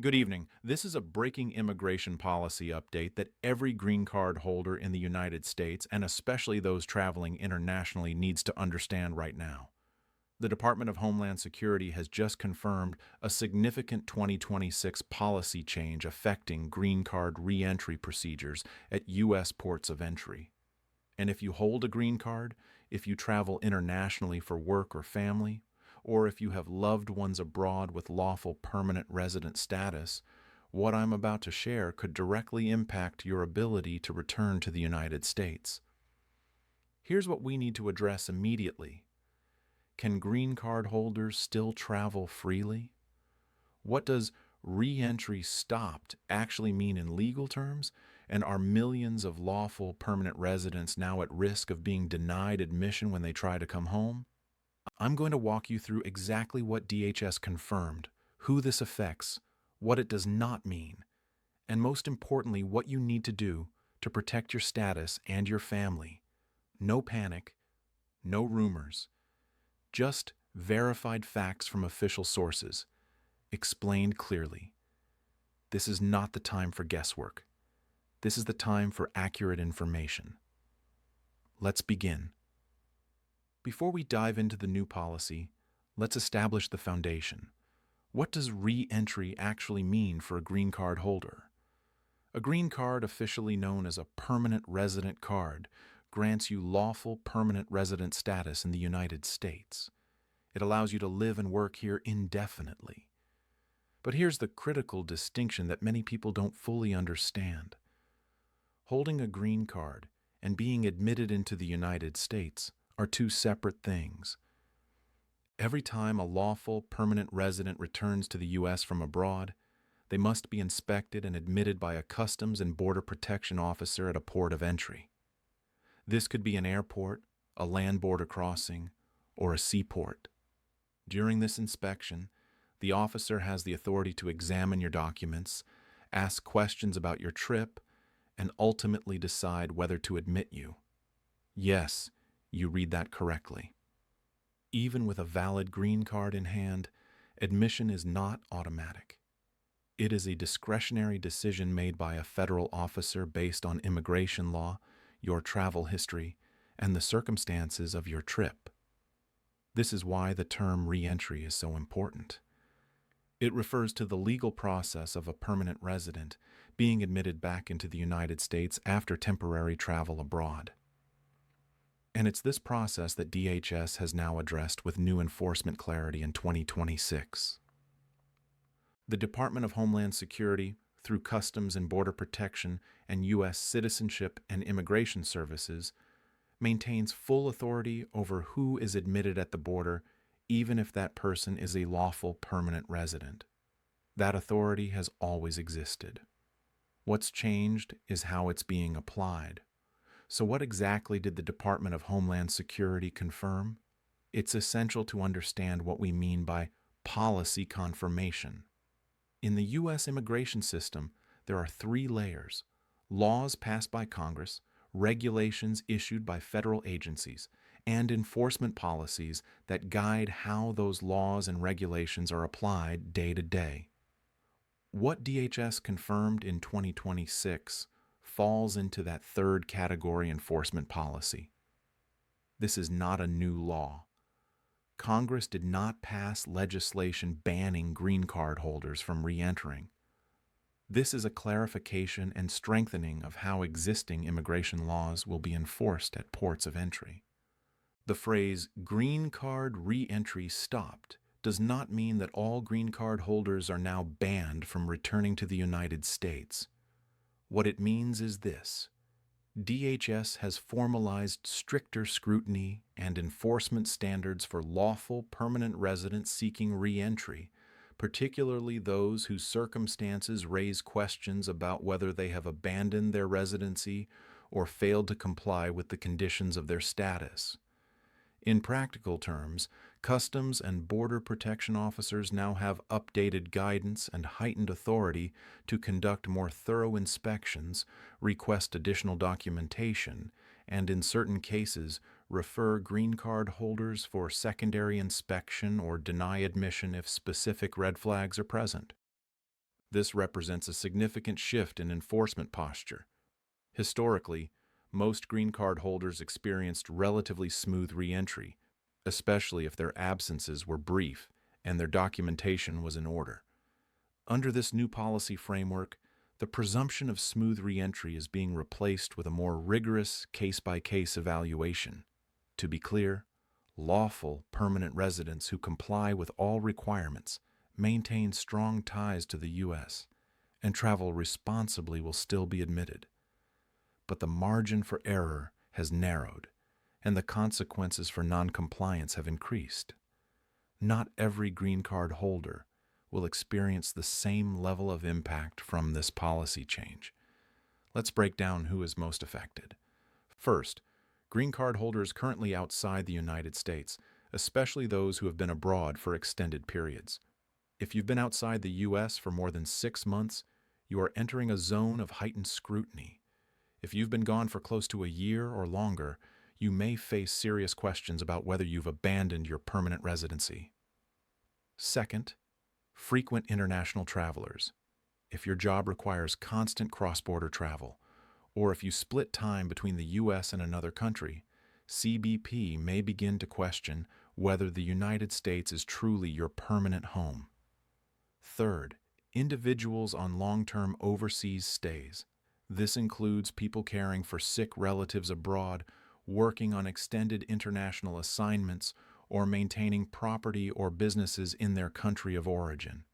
Good evening. This is a breaking immigration policy update that every green card holder in the United States, and especially those traveling internationally, needs to understand right now. The Department of Homeland Security has just confirmed a significant 2026 policy change affecting green card reentry procedures at U.S. ports of entry. And if you hold a green card, if you travel internationally for work or family, or if you have loved ones abroad with lawful permanent resident status, what I'm about to share could directly impact your ability to return to the United States. Here's what we need to address immediately. Can green card holders still travel freely? What does re-entry stopped actually mean in legal terms? And are millions of lawful permanent residents now at risk of being denied admission when they try to come home? I'm going to walk you through exactly what DHS confirmed, who this affects, what it does not mean, and most importantly, what you need to do to protect your status and your family. No panic, no rumors, just verified facts from official sources, explained clearly. This is not the time for guesswork. This is the time for accurate information. Let's begin. Before we dive into the new policy, let's establish the foundation. What does re-entry actually mean for a green card holder? A green card, officially known as a permanent resident card, grants you lawful permanent resident status in the United States. It allows you to live and work here indefinitely. But here's the critical distinction that many people don't fully understand. Holding a green card and being admitted into the United States are two separate things. Every time a lawful permanent resident returns to the U.S. from abroad, they must be inspected and admitted by a Customs and Border Protection officer at a port of entry. This could be an airport, a land border crossing, or a seaport. During this inspection, the officer has the authority to examine your documents, ask questions about your trip, and ultimately decide whether to admit you. Yes, you read that correctly. Even with a valid green card in hand, admission is not automatic. It is a discretionary decision made by a federal officer based on immigration law, your travel history, and the circumstances of your trip. This is why the term re-entry is so important. It refers to the legal process of a permanent resident being admitted back into the United States after temporary travel abroad. And it's this process that DHS has now addressed with new enforcement clarity in 2026. The Department of Homeland Security, through Customs and Border Protection and U.S. Citizenship and Immigration Services, maintains full authority over who is admitted at the border, even if that person is a lawful permanent resident. That authority has always existed. What's changed is how it's being applied. So what exactly did the Department of Homeland Security confirm? It's essential to understand what we mean by policy confirmation. In the U.S. immigration system, there are three layers: laws passed by Congress, regulations issued by federal agencies, and enforcement policies that guide how those laws and regulations are applied day to day. What DHS confirmed in 2026 falls into that third category: enforcement policy. This is not a new law. Congress did not pass legislation banning green card holders from re-entering. This is a clarification and strengthening of how existing immigration laws will be enforced at ports of entry. The phrase green card re-entry stopped does not mean that all green card holders are now banned from returning to the United States. What it means is this: DHS has formalized stricter scrutiny and enforcement standards for lawful permanent residents seeking re-entry, particularly those whose circumstances raise questions about whether they have abandoned their residency or failed to comply with the conditions of their status. In practical terms, Customs and Border Protection officers now have updated guidance and heightened authority to conduct more thorough inspections, request additional documentation, and in certain cases, refer green card holders for secondary inspection or deny admission if specific red flags are present. This represents a significant shift in enforcement posture. Historically, most green card holders experienced relatively smooth reentry, especially if their absences were brief and their documentation was in order. Under this new policy framework, the presumption of smooth reentry is being replaced with a more rigorous case-by-case evaluation. To be clear, lawful permanent residents who comply with all requirements, maintain strong ties to the U.S., and travel responsibly will still be admitted. But the margin for error has narrowed, and the consequences for noncompliance have increased. Not every green card holder will experience the same level of impact from this policy change. Let's break down who is most affected. First, green card holders currently outside the United States, especially those who have been abroad for extended periods. If you've been outside the U.S. for more than 6 months, you are entering a zone of heightened scrutiny. If you've been gone for close to a year or longer, you may face serious questions about whether you've abandoned your permanent residency. Second, frequent international travelers. If your job requires constant cross-border travel, or if you split time between the U.S. and another country, CBP may begin to question whether the United States is truly your permanent home. Third, individuals on long-term overseas stays. This includes people caring for sick relatives abroad, working on extended international assignments, or maintaining property or businesses in their country of origin.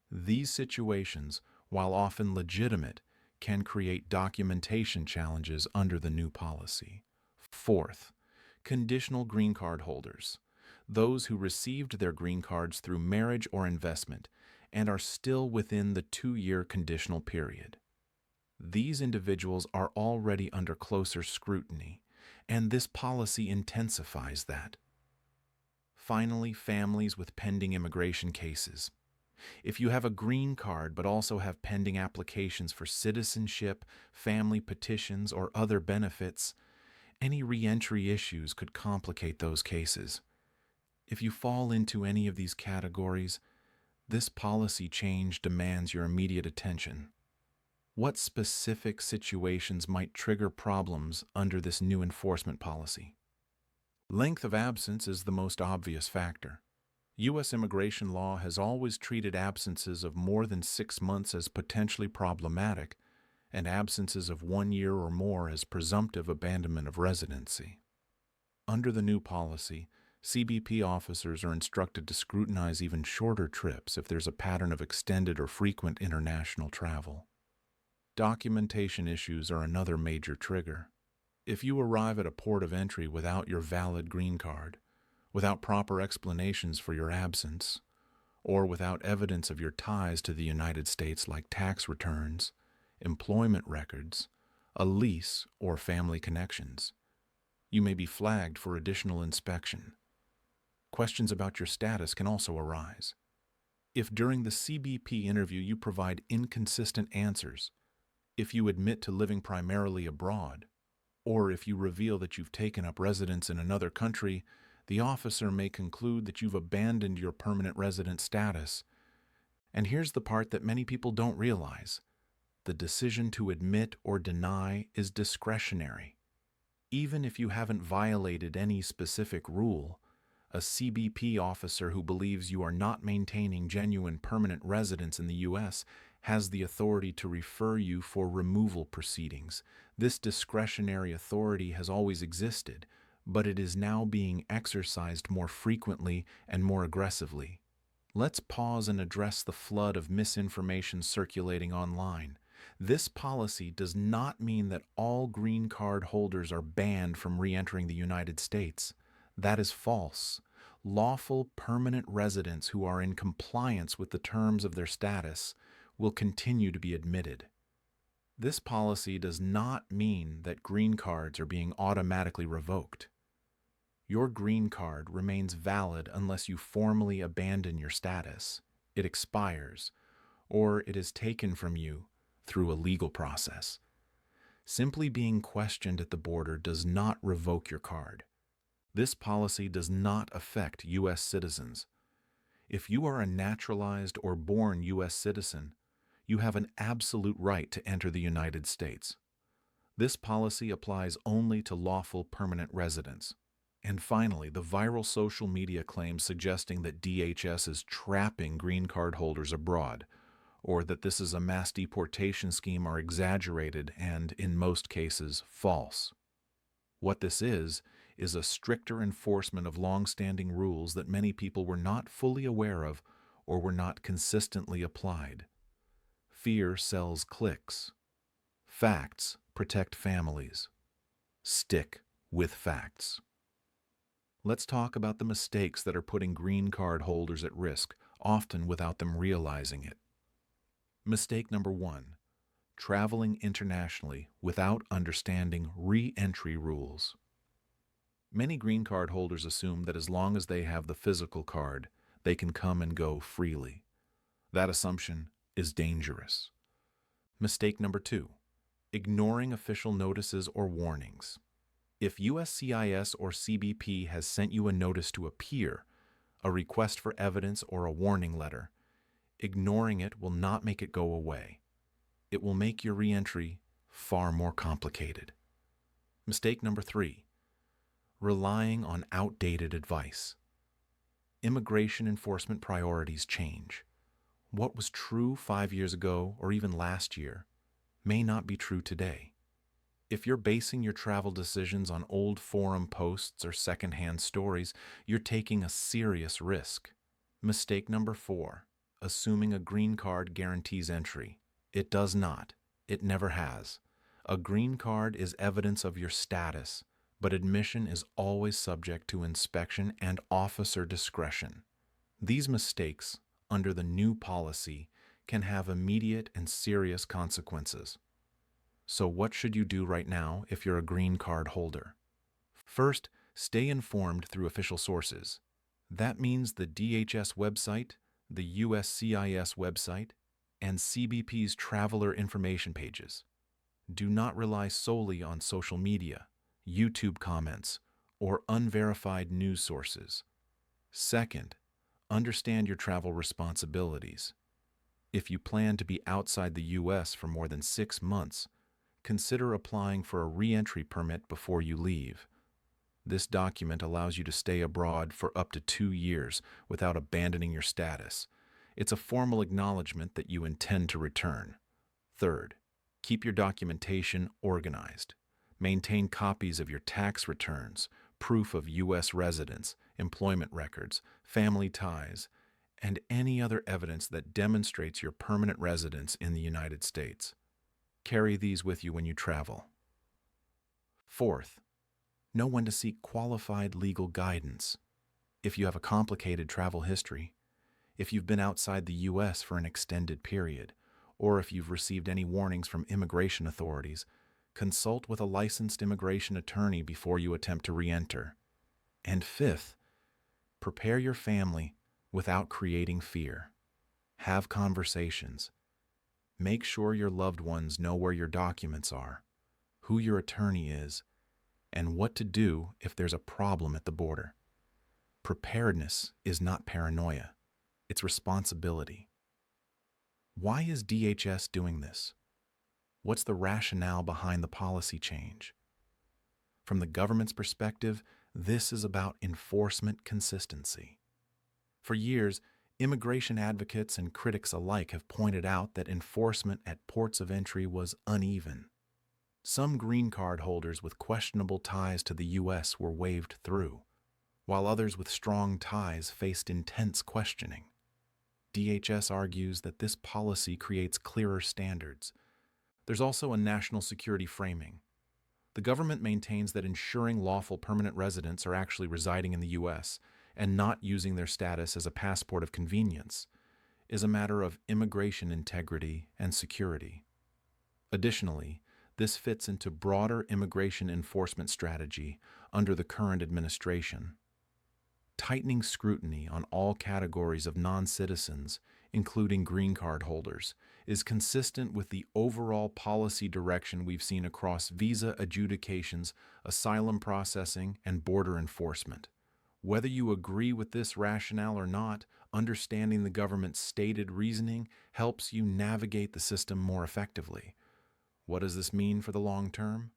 These situations, while often legitimate, can create documentation challenges under the new policy. Fourth, conditional green card holders. Those who received their green cards through marriage or investment and are still within the 2-year conditional period. These individuals are already under closer scrutiny, and this policy intensifies that. Finally, families with pending immigration cases. If you have a green card but also have pending applications for citizenship, family petitions, or other benefits, any reentry issues could complicate those cases. If you fall into any of these categories, this policy change demands your immediate attention. What specific situations might trigger problems under this new enforcement policy? Length of absence is the most obvious factor. U.S. immigration law has always treated absences of more than 6 months as potentially problematic, and absences of 1 year or more as presumptive abandonment of residency. Under the new policy, CBP officers are instructed to scrutinize even shorter trips if there's a pattern of extended or frequent international travel. Documentation issues are another major trigger. If you arrive at a port of entry without your valid green card, without proper explanations for your absence, or without evidence of your ties to the United States like tax returns, employment records, a lease, or family connections, you may be flagged for additional inspection. Questions about your status can also arise. If during the CBP interview you provide inconsistent answers, if you admit to living primarily abroad, or if you reveal that you've taken up residence in another country, the officer may conclude that you've abandoned your permanent resident status. And here's the part that many people don't realize. The decision to admit or deny is discretionary. Even if you haven't violated any specific rule, a CBP officer who believes you are not maintaining genuine permanent residence in the U.S. has the authority to refer you for removal proceedings. This discretionary authority has always existed, but it is now being exercised more frequently and more aggressively. Let's pause and address the flood of misinformation circulating online. This policy does not mean that all green card holders are banned from re-entering the United States. That is false. Lawful permanent residents who are in compliance with the terms of their status will continue to be admitted. This policy does not mean that green cards are being automatically revoked. Your green card remains valid unless you formally abandon your status, it expires, or it is taken from you through a legal process. Simply being questioned at the border does not revoke your card. This policy does not affect U.S. citizens. If you are a naturalized or born U.S. citizen, you have an absolute right to enter the United States. This policy applies only to lawful permanent residents. And finally, the viral social media claims suggesting that DHS is trapping green card holders abroad, or that this is a mass deportation scheme, are exaggerated and, in most cases, false. What this is a stricter enforcement of long-standing rules that many people were not fully aware of or were not consistently applied. Fear sells clicks. Facts protect families. Stick with facts. Let's talk about the mistakes that are putting green card holders at risk, often without them realizing it. Mistake number 1: traveling internationally without understanding re-entry rules. Many green card holders assume that as long as they have the physical card, they can come and go freely. That assumption is dangerous. Mistake number 2: ignoring official notices or warnings. If USCIS or CBP has sent you a notice to appear, a request for evidence, or a warning letter, ignoring it will not make it go away. It will make your reentry far more complicated. Mistake number 3: relying on outdated advice. Immigration enforcement priorities change. What was true 5 years ago or even last year may not be true today. If you're basing your travel decisions on old forum posts or secondhand stories, you're taking a serious risk. Mistake number 4: assuming a green card guarantees entry. It does not. It never has. A green card is evidence of your status, but admission is always subject to inspection and officer discretion. These mistakes, under the new policy, can have immediate and serious consequences. So what should you do right now if you're a green card holder? First, stay informed through official sources. That means the DHS website, the USCIS website, and CBP's traveler information pages. Do not rely solely on social media, YouTube comments, or unverified news sources. Second, understand your travel responsibilities. If you plan to be outside the U.S. for more than 6 months, consider applying for a re-entry permit before you leave. This document allows you to stay abroad for up to 2 years without abandoning your status. It's a formal acknowledgement that you intend to return. Third, keep your documentation organized. Maintain copies of your tax returns, proof of U.S. residence, employment records, family ties, and any other evidence that demonstrates your permanent residence in the United States. Carry these with you when you travel. Fourth, know when to seek qualified legal guidance. If you have a complicated travel history, if you've been outside the U.S. for an extended period, or if you've received any warnings from immigration authorities, consult with a licensed immigration attorney before you attempt to re-enter. And fifth, prepare your family without creating fear. Have conversations. Make sure your loved ones know where your documents are, who your attorney is, and what to do if there's a problem at the border. Preparedness is not paranoia. It's responsibility. Why is DHS doing this? What's the rationale behind the policy change? From the government's perspective, this is about enforcement consistency. For years, immigration advocates and critics alike have pointed out that enforcement at ports of entry was uneven. Some green card holders with questionable ties to the U.S. were waved through, while others with strong ties faced intense questioning. DHS argues that this policy creates clearer standards. There's also a national security framing. The government maintains that ensuring lawful permanent residents are actually residing in the U.S. and not using their status as a passport of convenience is a matter of immigration integrity and security. Additionally, this fits into broader immigration enforcement strategy under the current administration. Tightening scrutiny on all categories of non-citizens, including green card holders, is consistent with the overall policy direction we've seen across visa adjudications, asylum processing, and border enforcement. Whether you agree with this rationale or not, Understanding the government's stated reasoning helps you navigate the system more effectively. What does this mean for the long term?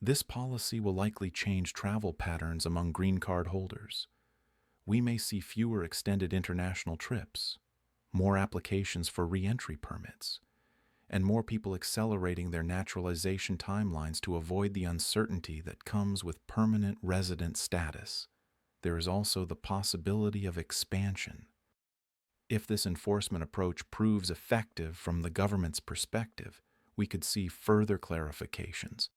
This policy will likely change travel patterns among green card holders. We may see fewer extended international trips, more applications for reentry permits, and more people accelerating their naturalization timelines to avoid the uncertainty that comes with permanent resident status. There is also the possibility of expansion. If this enforcement approach proves effective from the government's perspective, we could see further clarifications,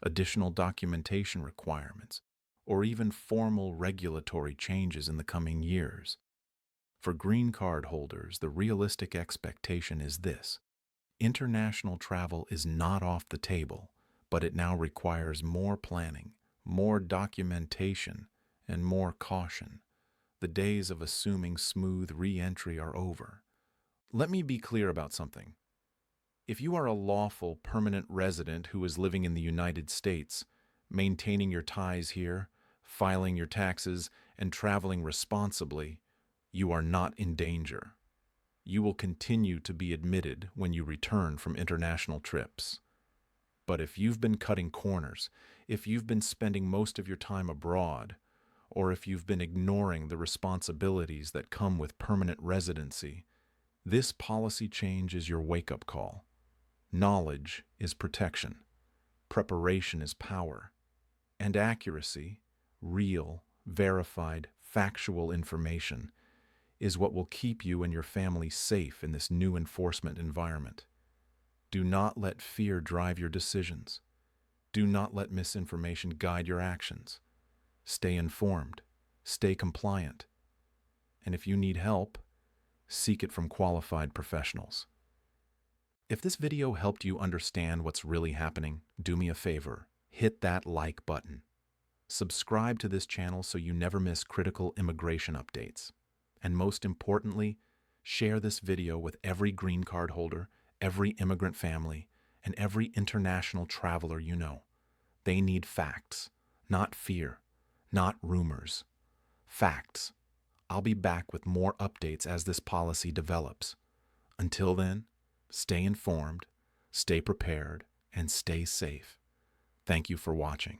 additional documentation requirements, or even formal regulatory changes in the coming years. For green card holders, the realistic expectation is this: international travel is not off the table, but it now requires more planning, more documentation, and more caution. The days of assuming smooth re-entry are over. Let me be clear about something. If you are a lawful permanent resident who is living in the United States, maintaining your ties here, filing your taxes, and traveling responsibly, you are not in danger. You will continue to be admitted when you return from international trips. But if you've been cutting corners, if you've been spending most of your time abroad, or if you've been ignoring the responsibilities that come with permanent residency, this policy change is your wake-up call. Knowledge is protection, preparation is power, and accuracy, real, verified, factual information, is what will keep you and your family safe in this new enforcement environment. Do not let fear drive your decisions. Do not let misinformation guide your actions. Stay informed, stay compliant, and if you need help, seek it from qualified professionals. If this video helped you understand what's really happening, do me a favor, hit that like button. Subscribe to this channel so you never miss critical immigration updates. And most importantly, share this video with every green card holder, every immigrant family, and every international traveler you know. They need facts, not fear. Not rumors. Facts. I'll be back with more updates as this policy develops. Until then, stay informed, stay prepared, and stay safe. Thank you for watching.